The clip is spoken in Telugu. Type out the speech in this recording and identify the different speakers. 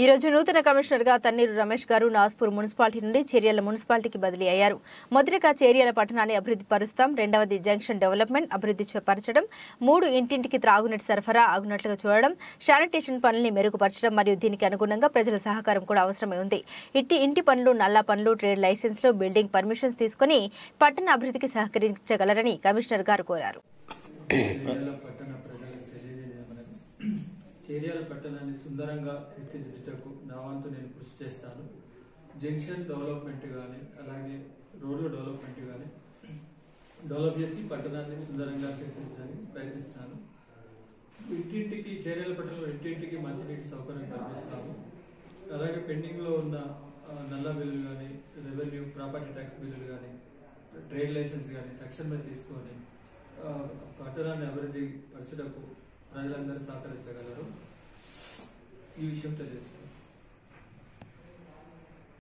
Speaker 1: రోజు నూతన కమిషనర్గా తన్నీరు రమేష్ గారు నాస్పూర్ మున్సిపాలిటీ నుండి చేర్యాల మున్సిపాలిటీకి బదిలీ అయ్యారు. మొదటిగా చేర్యాల పట్టణాన్ని అభివృద్ధి పరుస్తాం, రెండవది జంక్షన్ డెవలప్మెంట్ అభివృద్ధి పరచడం, 3 ఇంటింటికి త్రాగునీటి సరఫరా ఆగునట్లుగా చూడడం, శానిటేషన్ పనుల్ని మెరుగుపరచడం మరియు దీనికి అనుగుణంగా ప్రజల సహకారం కూడా అవసరమే ఉంది. ఇంటి పనులు, నల్లా పనులు, ట్రేడ్ లైసెన్స్లు, బిల్డింగ్ పర్మిషన్స్ తీసుకుని పట్టణ అభివృద్ధికి సహకరించగలరని కమిషనర్ గారు కోరారు.
Speaker 2: చేర్యాల పట్టణాన్ని సుందరంగా తీర్చిదిద్దుటకు నా వంతు నేను కృషి చేస్తాను. జంక్షన్ డెవలప్మెంట్ కానీ అలాగే రోడ్ల డెవలప్మెంట్ కానీ డెవలప్ చేసి పట్టణాన్ని సుందరంగా తీర్చిదిద్దడానికి ప్రయత్నిస్తాను. ఇంటింటికి చేర్యాల పట్టణంలో ఇంటింటికి మంచినీటి సౌకర్యం కల్పిస్తాము. అలాగే పెండింగ్లో ఉన్న నల్ల బిల్లులు కానీ, రెవెన్యూ ప్రాపర్టీ ట్యాక్స్ బిల్లులు కానీ, ట్రేడ్ లైసెన్స్ కానీ తక్షణమే తీసుకొని పట్టణాన్ని అభివృద్ధి పరచుటకు ప్రజలందరూ సహకరించగలరు. ఈ విషయం తెలియజేస్తారు.